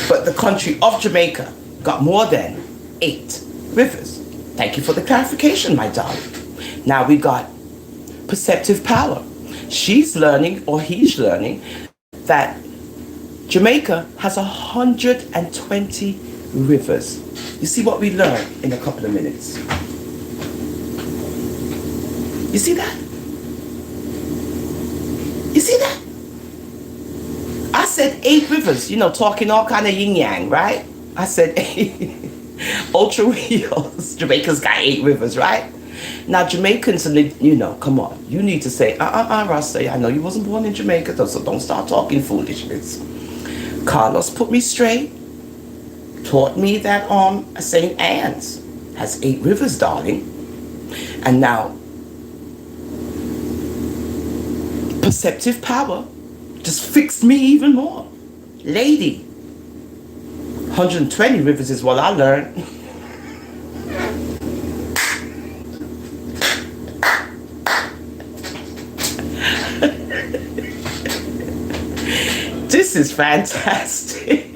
But the country of Jamaica got more than 8 rivers. Thank you for the clarification, my darling. Now we got perceptive power. She's learning, or he's learning, that Jamaica has 120 rivers. You see what we learn in a couple of minutes. You see that? You see that? I said 8 rivers, you know, talking all kind of yin yang, right? I said 8. Ultra Rios. Jamaica's got 8 rivers, right? Now Jamaicans, you know, come on. You need to say, Rasta, I know you wasn't born in Jamaica, so don't start talking foolishness. Carlos put me straight. Taught me that St. Anne's has 8 rivers, darling. And now, perceptive power just fixed me even more. Lady, 120 rivers is what I learned. This is fantastic.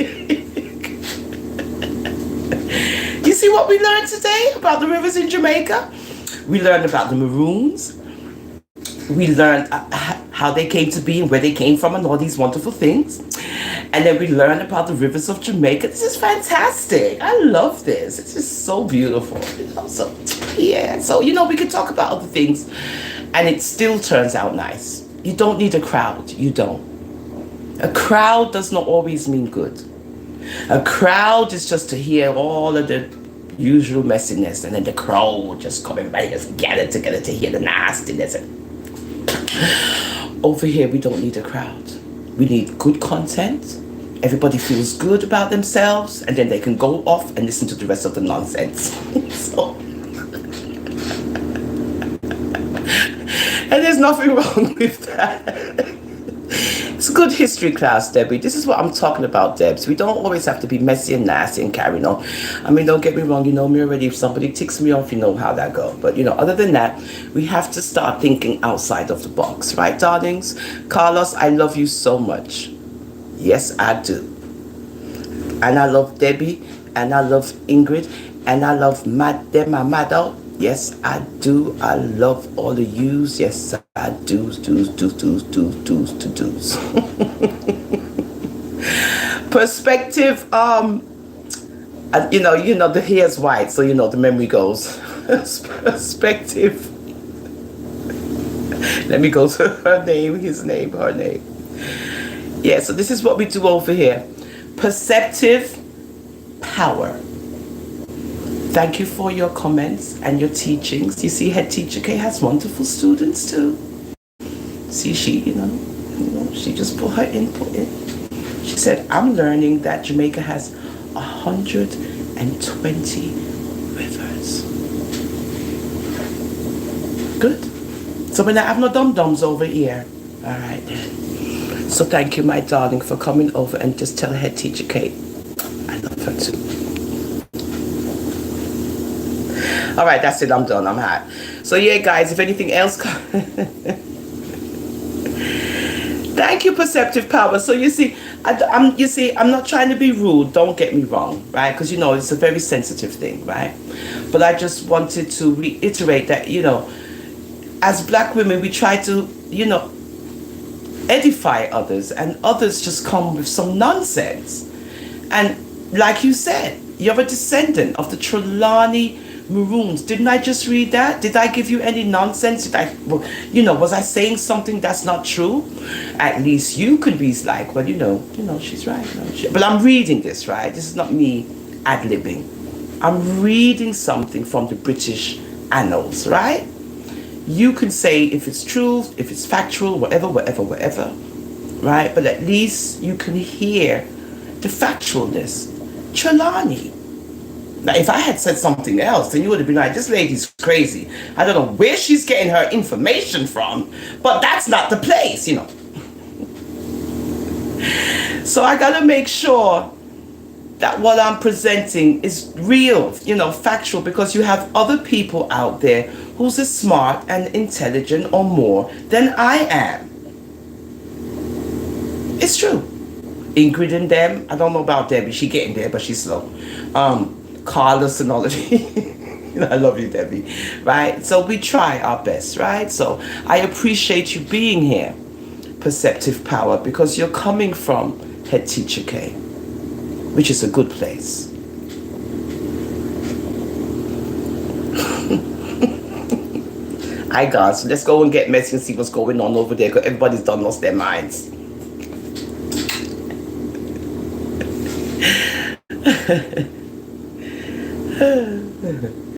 You see what we learned today about the rivers in Jamaica? We learned about the Maroons. We learned how they came to be and where they came from and all these wonderful things. And then we learned about the rivers of Jamaica. This is fantastic. I love this. It's just so beautiful. You know, so, yeah. So, you know, we can talk about other things and it still turns out nice. You don't need a crowd. You don't. A crowd does not always mean good. A crowd is just to hear all of the Usual messiness, and then the crowd just come, everybody just gather together to hear the nastiness. Over here, we don't need a crowd. We need good content. Everybody feels good about themselves, and then they can go off and listen to the rest of the nonsense. So, and there's nothing wrong with that. It's a good history class, Debbie. This is what I'm talking about, Debs. We don't always have to be messy and nasty and carrying on. I mean, don't get me wrong. You know me already. If somebody ticks me off, you know how that goes. But, other than that, we have to start thinking outside of the box. Right, darlings? Carlos, I love you so much. Yes, I do. And I love Debbie. And I love Ingrid. And I love Mademamado. Yes, I do. I love all the yous. Yes, I do. Perspective. The hair's white, so the memory goes. Perspective. Let me go to her name. Her name. Yeah. So this is what we do over here. Perceptive power. Thank you for your comments and your teachings. You see, Head Teacher K has wonderful students too. See, she just put her input in. She said, I'm learning that Jamaica has 120 rivers. Good. So when I have no dum-dums over here. All right then. So thank you, my darling, for coming over, and just tell Head Teacher K I love her too. All right, that's it. I'm done. I'm hot. So yeah, guys, if anything else, thank you, Perceptive Power. So you see, I'm not trying to be rude. Don't get me wrong, right? Because it's a very sensitive thing, right? But I just wanted to reiterate that as Black women, we try to edify others, and others just come with some nonsense. And like you said, you're a descendant of the Trelawney Maroons. Didn't I just read that? Did I give you any nonsense? Was I saying something that's not true? At least you could be like, well, she's right. But I'm reading this, right? This is not me ad-libbing. I'm reading something from the British annals, right? You can say if it's true, if it's factual, whatever, right? But at least you can hear the factualness. Trelawney. Now, if I had said something else, then you would have been like, this lady's crazy. I don't know where she's getting her information from, but that's not the place, So I got to make sure that what I'm presenting is real, factual, because you have other people out there who's as smart and intelligent or more than I am. It's true. Ingrid and them, I don't know about Debbie. She getting there, but she's slow. Carlos and all of you. I love you, Debbie. Right? So we try our best, right? So I appreciate you being here, Perceptive Power, because you're coming from Head Teacher K, which is a good place. Hi guys, so let's go and get messy and see what's going on over there, because everybody's done lost their minds.